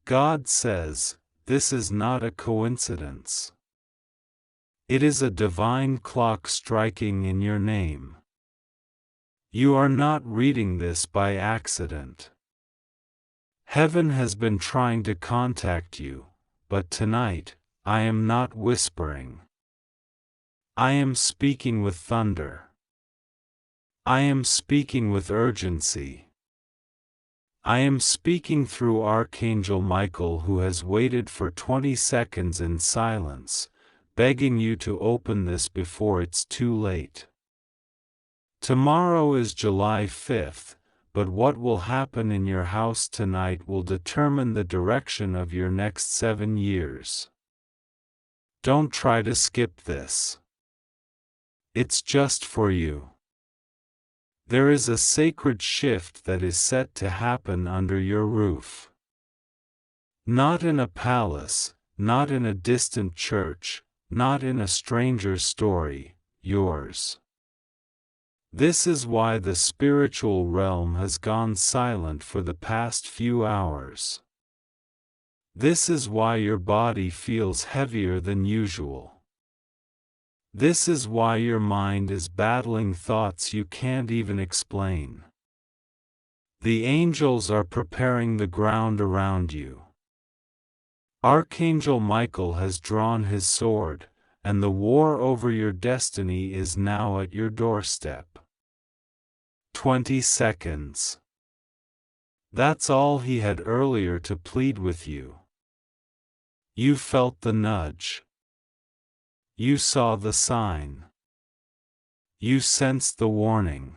God says, this is not a coincidence. It is a divine clock striking in your name. You are not reading this by accident. Heaven has been trying to contact you, but tonight, I am not whispering. I am speaking with thunder. I am speaking with urgency. I am speaking through Archangel Michael, who has waited for 20 seconds in silence, begging you to open this before it's too late. Tomorrow is July 5th, but what will happen in your house tonight will determine the direction of your next 7 years. Don't try to skip this. It's just for you. There is a sacred shift that is set to happen under your roof. Not in a palace, not in a distant church, not in a stranger's story, yours. This is why the spiritual realm has gone silent for the past few hours. This is why your body feels heavier than usual. This is why your mind is battling thoughts you can't even explain. The angels are preparing the ground around you. Archangel Michael has drawn his sword, and the war over your destiny is now at your doorstep. 20 seconds. That's all he had earlier to plead with you. You felt the nudge. You saw the sign. You sensed the warning.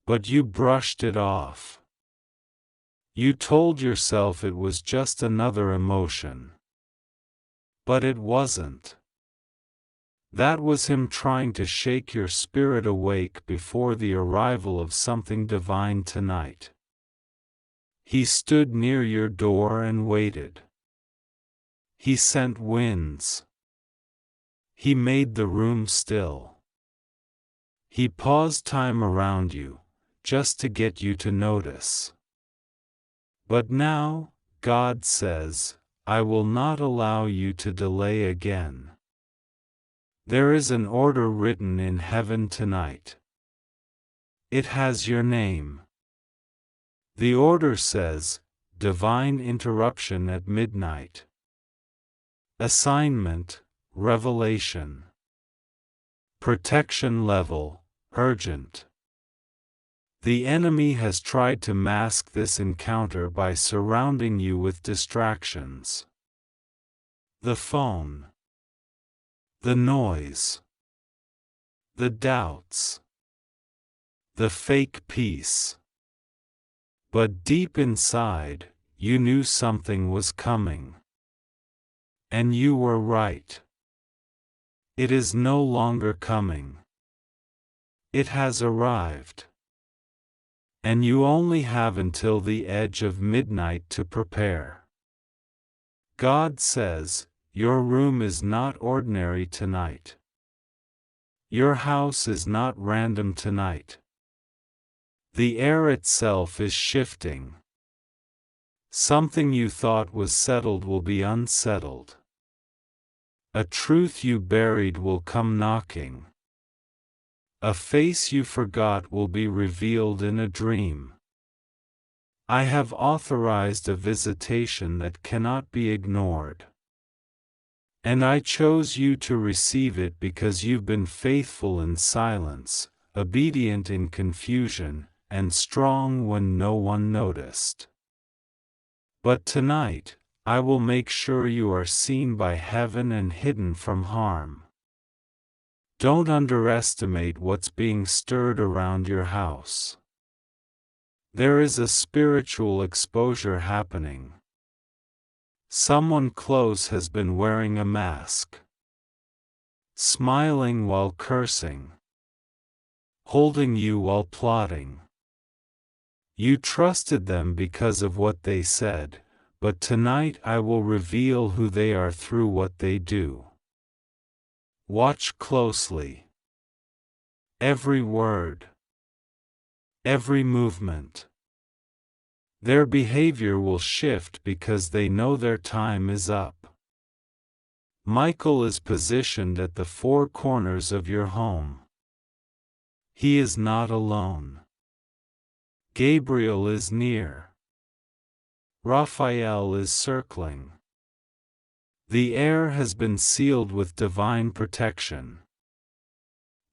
But you brushed it off. You told yourself it was just another emotion. But it wasn't. That was him trying to shake your spirit awake before the arrival of something divine tonight. He stood near your door and waited. He sent winds. He made the room still. He paused time around you, just to get you to notice. But now, God says, I will not allow you to delay again. There is an order written in heaven tonight. It has your name. The order says, Divine Interruption at Midnight. Assignment, Revelation. Protection level, urgent. The enemy has tried to mask this encounter by surrounding you with distractions. The phone. The noise. The doubts. The fake peace. But deep inside, you knew something was coming. And you were right. It is no longer coming. It has arrived. And you only have until the edge of midnight to prepare. God says, your room is not ordinary tonight. Your house is not random tonight. The air itself is shifting. Something you thought was settled will be unsettled. A truth you buried will come knocking. A face you forgot will be revealed in a dream. I have authorized a visitation that cannot be ignored. And I chose you to receive it because you've been faithful in silence, obedient in confusion, and strong when no one noticed. But tonight, I will make sure you are seen by heaven and hidden from harm. Don't underestimate what's being stirred around your house. There is a spiritual exposure happening. Someone close has been wearing a mask, smiling while cursing, holding you while plotting. You trusted them because of what they said, but tonight I will reveal who they are through what they do. Watch closely. Every word. Every movement. Their behavior will shift because they know their time is up. Michael is positioned at the four corners of your home. He is not alone. Gabriel is near. Raphael is circling. The air has been sealed with divine protection.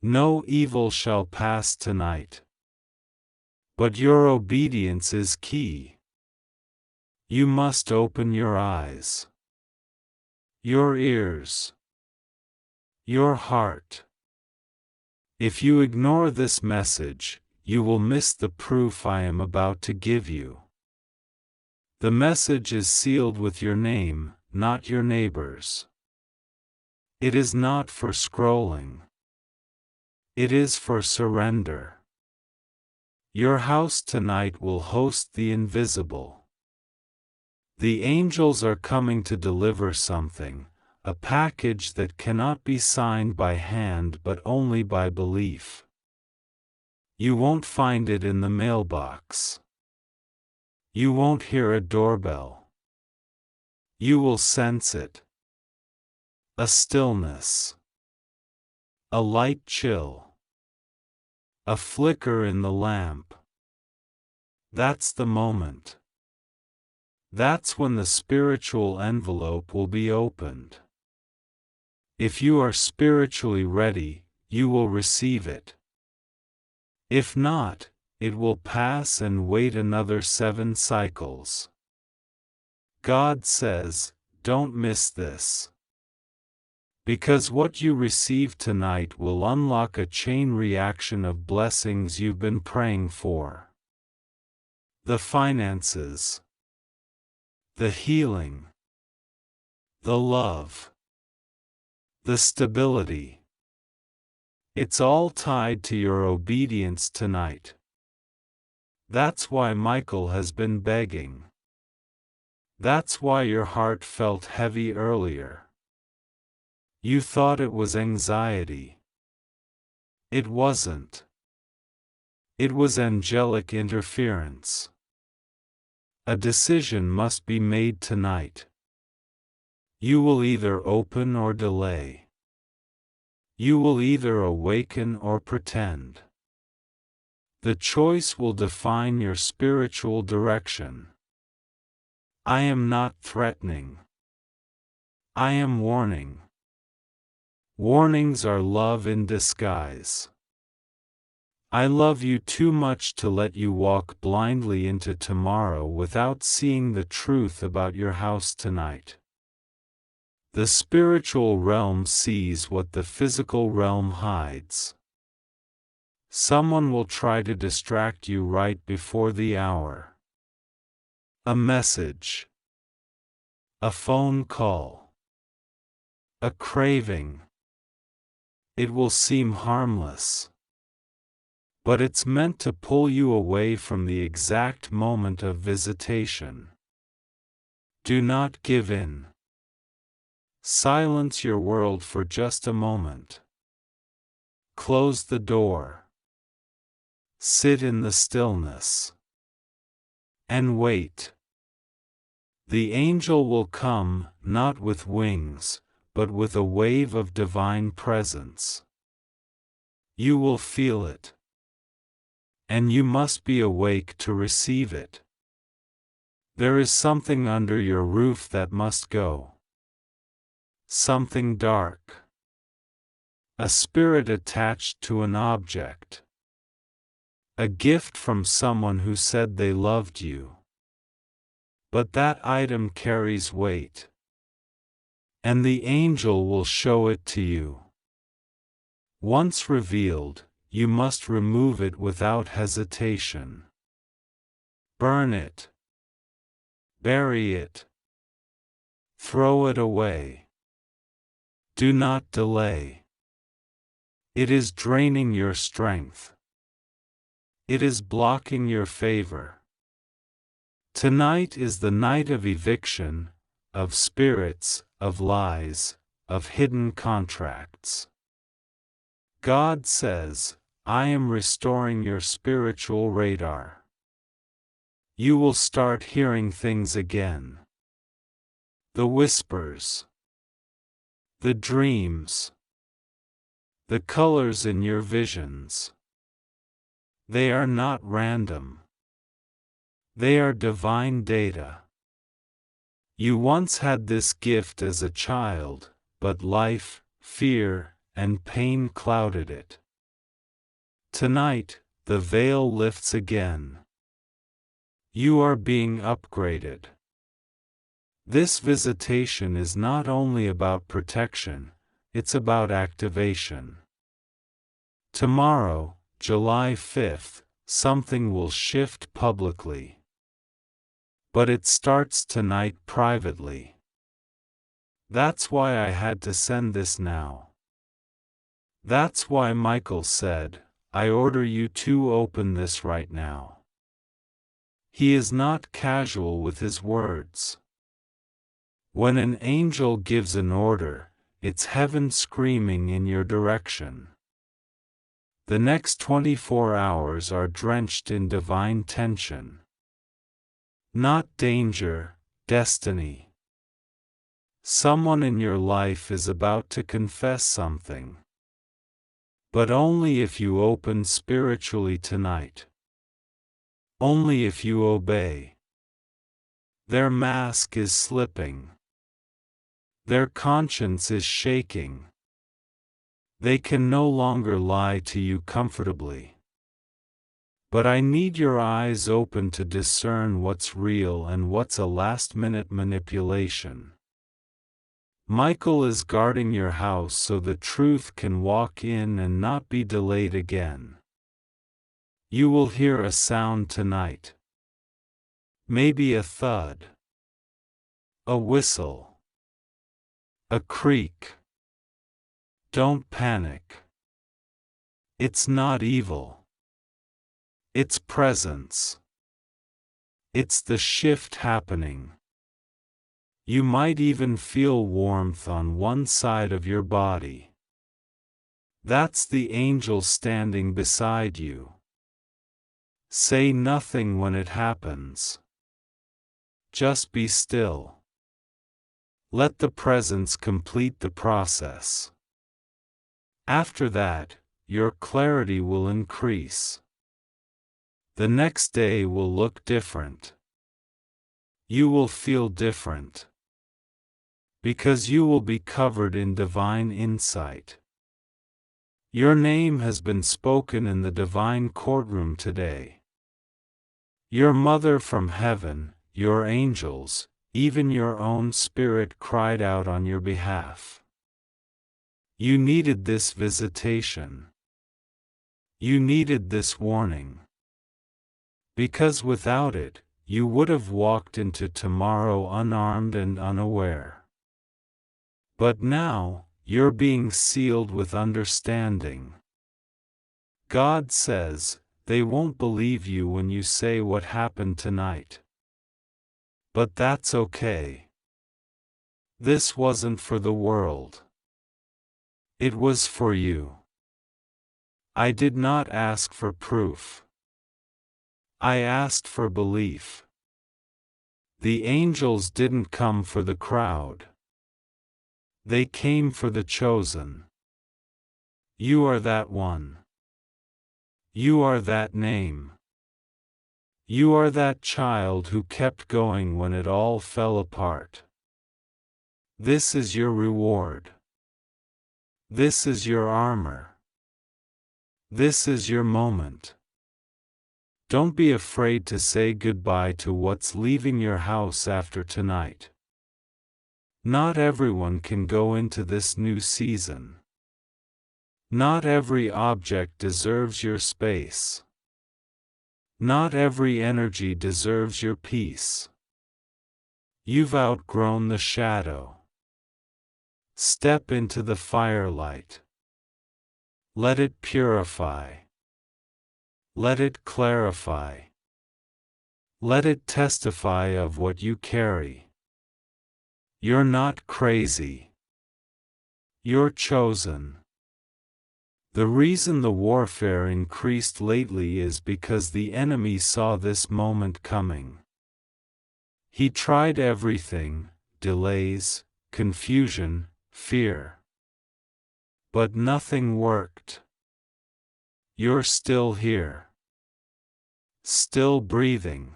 No evil shall pass tonight. But your obedience is key. You must open your eyes, your ears, your heart. If you ignore this message, you will miss the proof I am about to give you. The message is sealed with your name, not your neighbor's. It is not for scrolling. It is for surrender. Your house tonight will host the invisible. The angels are coming to deliver something, a package that cannot be signed by hand but only by belief. You won't find it in the mailbox. You won't hear a doorbell. You will sense it. A stillness. A light chill. A flicker in the lamp. That's the moment. That's when the spiritual envelope will be opened. If you are spiritually ready, you will receive it. If not, it will pass and wait another 7 cycles. God says, don't miss this. Because what you receive tonight will unlock a chain reaction of blessings you've been praying for. The finances. The healing. The love. The stability. It's all tied to your obedience tonight. That's why Michael has been begging. That's why your heart felt heavy earlier. You thought it was anxiety. It wasn't. It was angelic interference. A decision must be made tonight. You will either open or delay. You will either awaken or pretend. The choice will define your spiritual direction. I am not threatening. I am warning. Warnings are love in disguise. I love you too much to let you walk blindly into tomorrow without seeing the truth about your house tonight. The spiritual realm sees what the physical realm hides. Someone will try to distract you right before the hour. A message. A phone call. A craving. It will seem harmless. But it's meant to pull you away from the exact moment of visitation. Do not give in. Silence your world for just a moment. Close the door. Sit in the stillness. And wait. The angel will come, not with wings, but with a wave of divine presence. You will feel it. And you must be awake to receive it. There is something under your roof that must go. Something dark. A spirit attached to an object. A gift from someone who said they loved you. But that item carries weight. And the angel will show it to you. Once revealed, you must remove it without hesitation. Burn it. Bury it. Throw it away. Do not delay. It is draining your strength. It is blocking your favor. Tonight is the night of eviction, of spirits, of lies, of hidden contracts. God says, I am restoring your spiritual radar. You will start hearing things again. The whispers. The dreams. The colors in your visions. They are not random. They are divine data. You once had this gift as a child, but life, fear, and pain clouded it. Tonight, the veil lifts again. You are being upgraded. This visitation is not only about protection, it's about activation. Tomorrow, July 5th, something will shift publicly. But it starts tonight privately. That's why I had to send this now. That's why Michael said, I order you to open this right now. He is not casual with his words. When an angel gives an order, it's heaven screaming in your direction. The next 24 hours are drenched in divine tension. Not danger, destiny. Someone in your life is about to confess something. But only if you open spiritually tonight. Only if you obey. Their mask is slipping. Their conscience is shaking. They can no longer lie to you comfortably. But I need your eyes open to discern what's real and what's a last-minute manipulation. Michael is guarding your house so the truth can walk in and not be delayed again. You will hear a sound tonight. Maybe a thud. A whistle. A creak. Don't panic. It's not evil. It's presence. It's the shift happening. You might even feel warmth on one side of your body. That's the angel standing beside you. Say nothing when it happens. Just be still. Let the presence complete the process. After that, your clarity will increase. The next day will look different. You will feel different. Because you will be covered in divine insight. Your name has been spoken in the divine courtroom today. Your mother from heaven, your angels, even your own spirit cried out on your behalf. You needed this visitation. You needed this warning. Because without it, you would have walked into tomorrow unarmed and unaware. But now, you're being sealed with understanding. God says, they won't believe you when you say what happened tonight. But that's okay. This wasn't for the world. It was for you. I did not ask for proof. I asked for belief. The angels didn't come for the crowd. They came for the chosen. You are that one. You are that name. You are that child who kept going when it all fell apart. This is your reward. This is your armor. This is your moment. Don't be afraid to say goodbye to what's leaving your house after tonight. Not everyone can go into this new season. Not every object deserves your space. Not every energy deserves your peace. You've outgrown the shadow. Step into the firelight. Let it purify. Let it clarify. Let it testify of what you carry. You're not crazy. You're chosen. The reason the warfare increased lately is because the enemy saw this moment coming. He tried everything: delays, confusion, fear. But nothing worked. You're still here. Still breathing.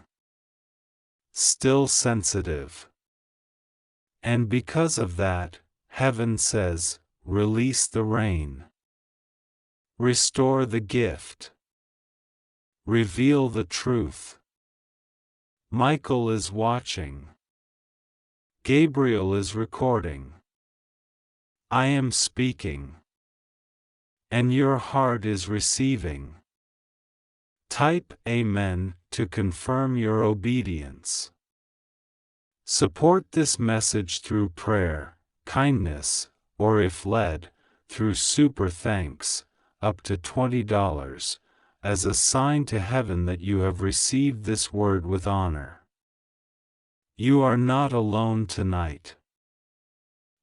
Still sensitive. And because of that, heaven says, release the rain. Restore the gift. Reveal the truth. Michael is watching. Gabriel is recording. I am speaking. And your heart is receiving. Type Amen to confirm your obedience. Support this message through prayer, kindness, or if led, through super thanks, up to $20, as a sign to heaven that you have received this word with honor. You are not alone tonight.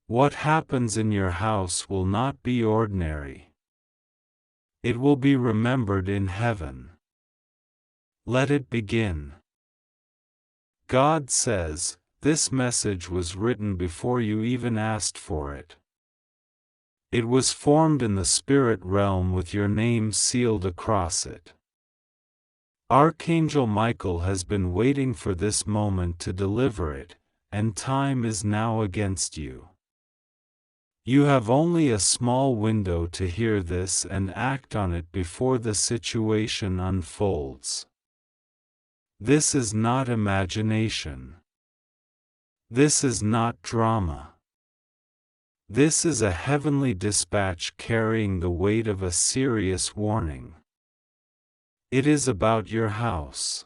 What happens in your house will not be ordinary. It will be remembered in heaven. Let it begin. God says, this message was written before you even asked for it. It was formed in the spirit realm with your name sealed across it. Archangel Michael has been waiting for this moment to deliver it, and time is now against you. You have only a small window to hear this and act on it before the situation unfolds. This is not imagination. This is not drama. This is a heavenly dispatch carrying the weight of a serious warning. It is about your house.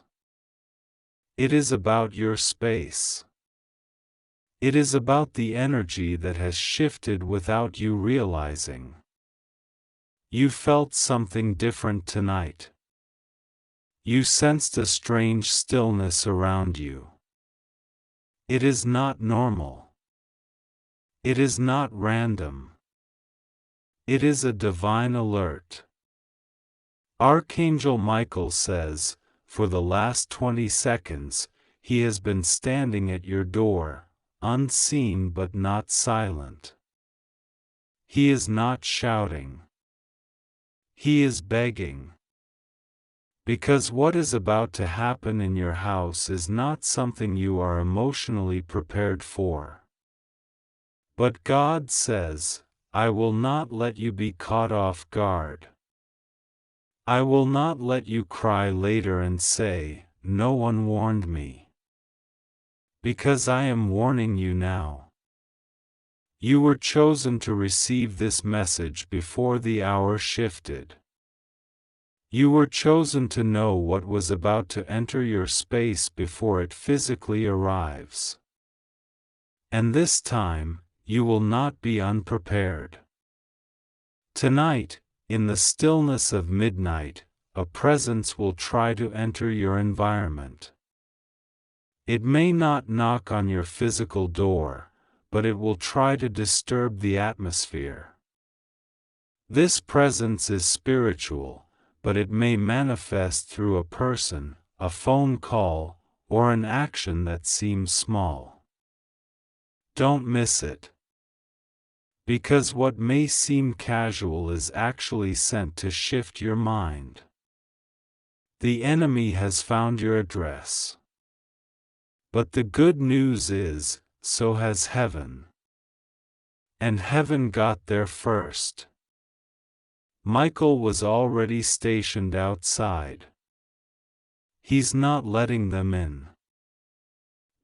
It is about your space. It is about the energy that has shifted without you realizing. You felt something different tonight. You sensed a strange stillness around you. It is not normal. It is not random. It is a divine alert. Archangel Michael says, for the last 20 seconds, he has been standing at your door, unseen but not silent. He is not shouting. He is begging. Because what is about to happen in your house is not something you are emotionally prepared for. But God says, I will not let you be caught off guard. I will not let you cry later and say, no one warned me. Because I am warning you now. You were chosen to receive this message before the hour shifted. You were chosen to know what was about to enter your space before it physically arrives. And this time, you will not be unprepared. Tonight, in the stillness of midnight, a presence will try to enter your environment. It may not knock on your physical door, but it will try to disturb the atmosphere. This presence is spiritual, but it may manifest through a person, a phone call, or an action that seems small. Don't miss it. Because what may seem casual is actually sent to shift your mind. The enemy has found your address. But the good news is, so has heaven. And heaven got there first. Michael was already stationed outside. He's not letting them in.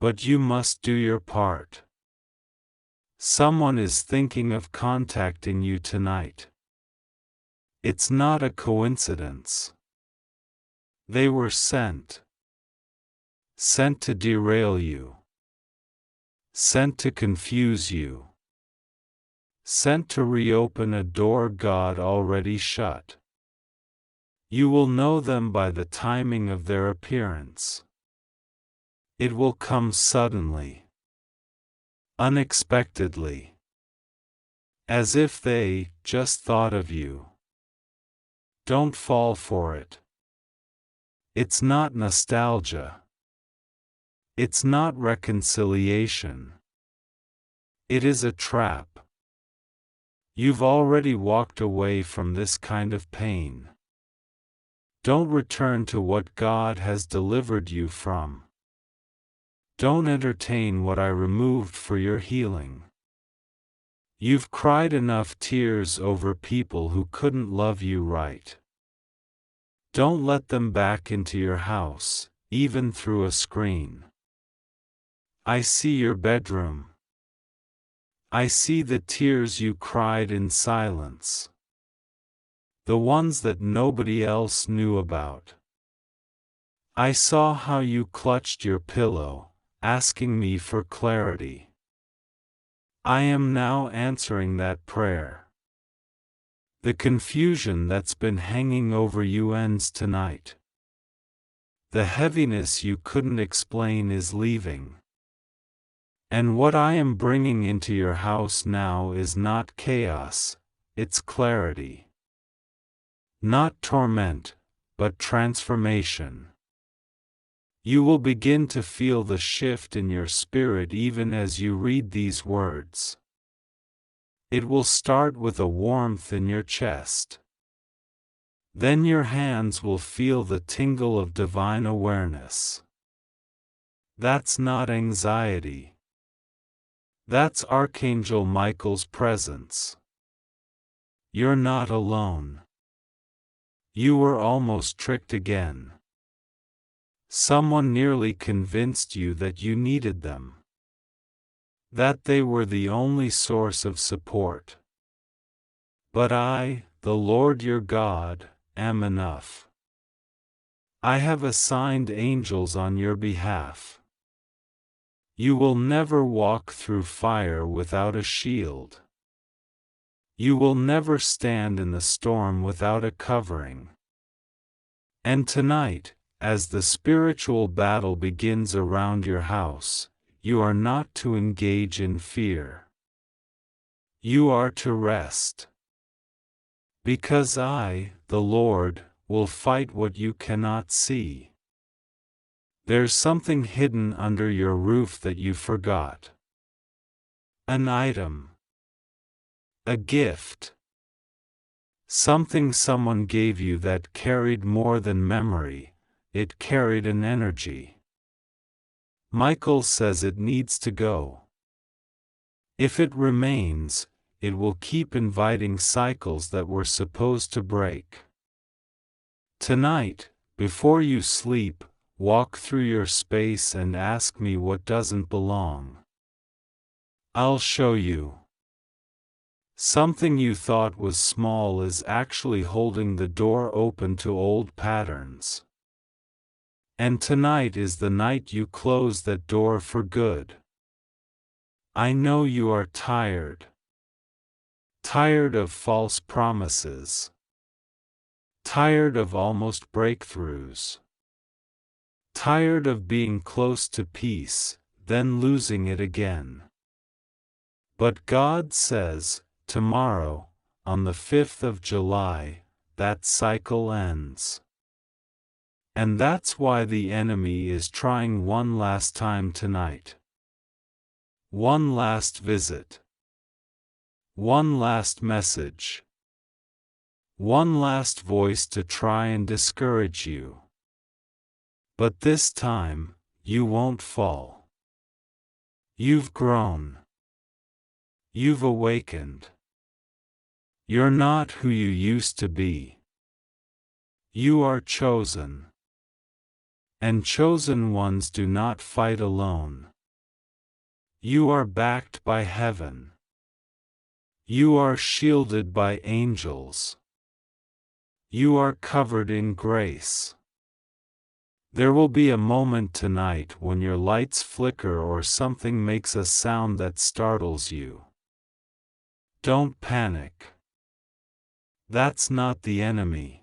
But you must do your part. Someone is thinking of contacting you tonight. It's not a coincidence. They were sent. Sent to derail you. Sent to confuse you. Sent to reopen a door God already shut. You will know them by the timing of their appearance. It will come suddenly. Unexpectedly. As if they just thought of you. Don't fall for it. It's not nostalgia. It's not reconciliation. It is a trap. You've already walked away from this kind of pain. Don't return to what God has delivered you from. Don't entertain what I removed for your healing. You've cried enough tears over people who couldn't love you right. Don't let them back into your house, even through a screen. I see your bedroom. I see the tears you cried in silence. The ones that nobody else knew about. I saw how you clutched your pillow, asking me for clarity. I am now answering that prayer. The confusion that's been hanging over you ends tonight. The heaviness you couldn't explain is leaving. And what I am bringing into your house now is not chaos, it's clarity. Not torment, but transformation. You will begin to feel the shift in your spirit even as you read these words. It will start with a warmth in your chest. Then your hands will feel the tingle of divine awareness. That's not anxiety. That's Archangel Michael's presence. You're not alone. You were almost tricked again. Someone nearly convinced you that you needed them. That they were the only source of support. But I, the Lord your God, am enough. I have assigned angels on your behalf. You will never walk through fire without a shield. You will never stand in the storm without a covering. And tonight, as the spiritual battle begins around your house, you are not to engage in fear. You are to rest. Because I, the Lord, will fight what you cannot see. There's something hidden under your roof that you forgot. An item. A gift. Something someone gave you that carried more than memory, it carried an energy. Michael says it needs to go. If it remains, it will keep inviting cycles that were supposed to break. Tonight, before you sleep, walk through your space and ask me what doesn't belong. I'll show you. Something you thought was small is actually holding the door open to old patterns. And tonight is the night you close that door for good. I know you are tired. Tired of false promises. Tired of almost breakthroughs. Tired of being close to peace, then losing it again. But God says, tomorrow, on the 5th of July, that cycle ends. And that's why the enemy is trying one last time tonight. One last visit. One last message. One last voice to try and discourage you. But this time, you won't fall. You've grown. You've awakened. You're not who you used to be. You are chosen. And chosen ones do not fight alone. You are backed by heaven. You are shielded by angels. You are covered in grace. There will be a moment tonight when your lights flicker or something makes a sound that startles you. Don't panic. That's not the enemy.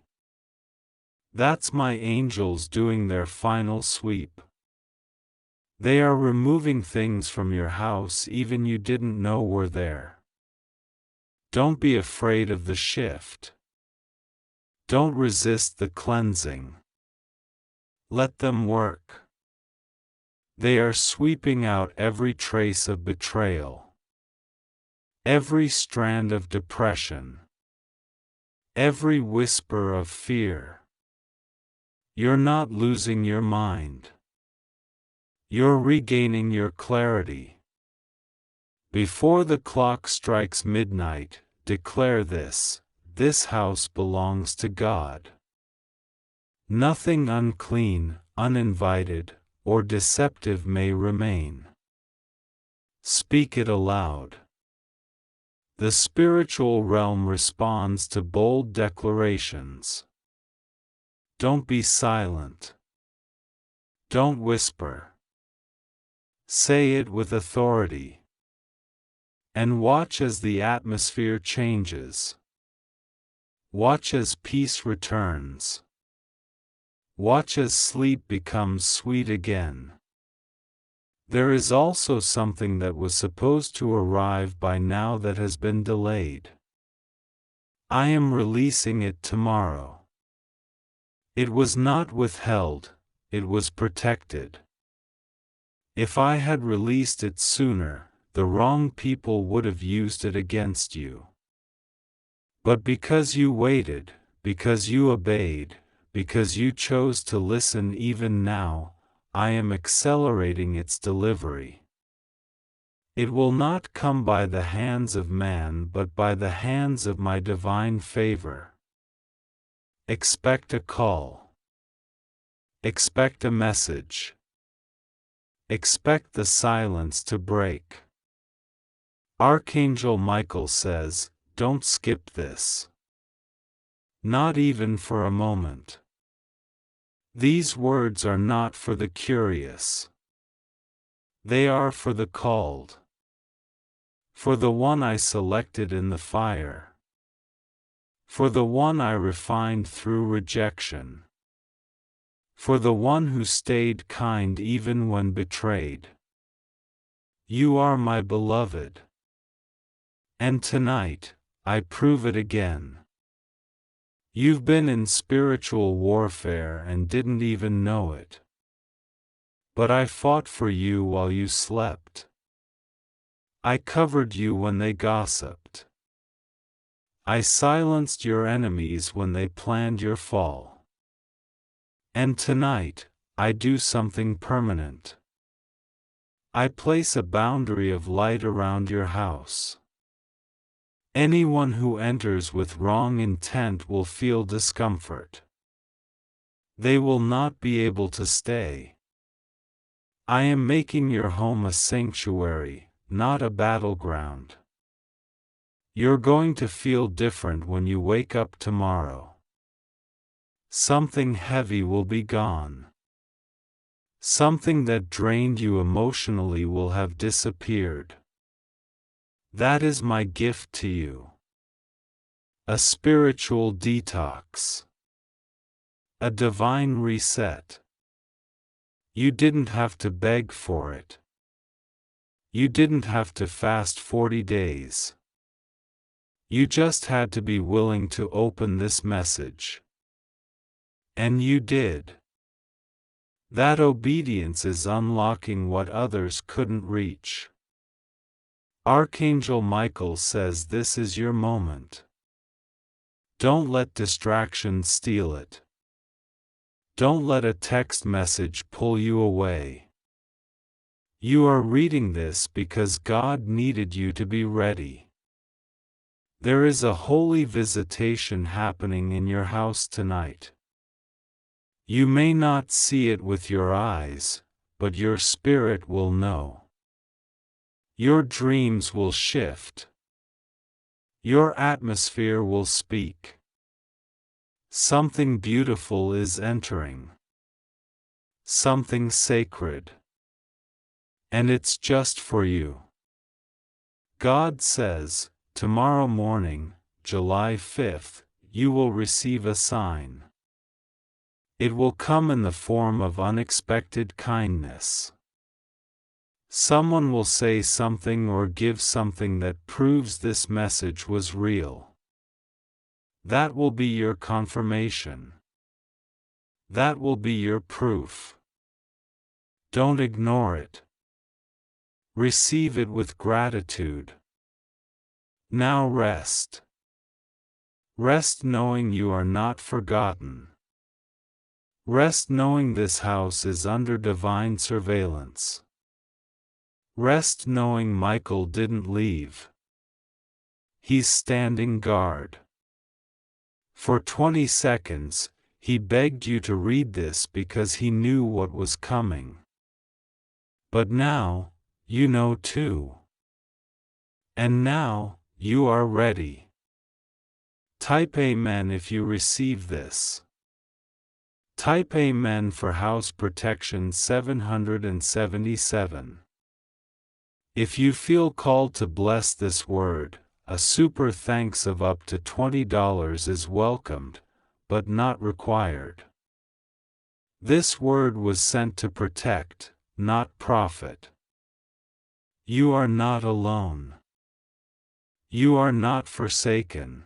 That's my angels doing their final sweep. They are removing things from your house even you didn't know were there. Don't be afraid of the shift. Don't resist the cleansing. Let them work. They are sweeping out every trace of betrayal, every strand of depression, every whisper of fear. You're not losing your mind. You're regaining your clarity. Before the clock strikes midnight, declare this: this house belongs to God. Nothing unclean, uninvited, or deceptive may remain. Speak it aloud. The spiritual realm responds to bold declarations. Don't be silent. Don't whisper. Say it with authority. And watch as the atmosphere changes. Watch as peace returns. Watch as sleep becomes sweet again. There is also something that was supposed to arrive by now that has been delayed. I am releasing it tomorrow. It was not withheld, it was protected. If I had released it sooner, the wrong people would have used it against you. But because you waited, because you obeyed, because you chose to listen even now, I am accelerating its delivery. It will not come by the hands of man but by the hands of my divine favor. Expect a call. Expect a message. Expect the silence to break. Archangel Michael says, don't skip this. Not even for a moment. These words are not for the curious. They are for the called. For the one I selected in the fire. For the one I refined through rejection. For the one who stayed kind even when betrayed. You are my beloved. And tonight, I prove it again. You've been in spiritual warfare and didn't even know it. But I fought for you while you slept. I covered you when they gossiped. I silenced your enemies when they planned your fall. And tonight, I do something permanent. I place a boundary of light around your house. Anyone who enters with wrong intent will feel discomfort. They will not be able to stay. I am making your home a sanctuary, not a battleground. You're going to feel different when you wake up tomorrow. Something heavy will be gone. Something that drained you emotionally will have disappeared. That is my gift to you. A spiritual detox. A divine reset. You didn't have to beg for it. You didn't have to fast 40 days. You just had to be willing to open this message. And you did. That obedience is unlocking what others couldn't reach. Archangel Michael says this is your moment. Don't let distraction steal it. Don't let a text message pull you away. You are reading this because God needed you to be ready. There is a holy visitation happening in your house tonight. You may not see it with your eyes, but your spirit will know. Your dreams will shift. Your atmosphere will speak. Something beautiful is entering. Something sacred. And it's just for you. God says, tomorrow morning, July 5th, you will receive a sign. It will come in the form of unexpected kindness. Someone will say something or give something that proves this message was real. That will be your confirmation. That will be your proof. Don't ignore it. Receive it with gratitude. Now rest. Rest knowing you are not forgotten. Rest knowing this house is under divine surveillance. Rest knowing Michael didn't leave. He's standing guard. For 20 seconds, he begged you to read this because he knew what was coming. But now, you know too. And now, you are ready. Type Amen if you receive this. Type Amen for House Protection 777. If you feel called to bless this word, a super thanks of up to $20 is welcomed, but not required. This word was sent to protect, not profit. You are not alone. You are not forsaken.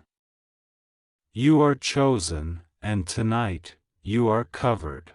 You are chosen, and tonight, you are covered.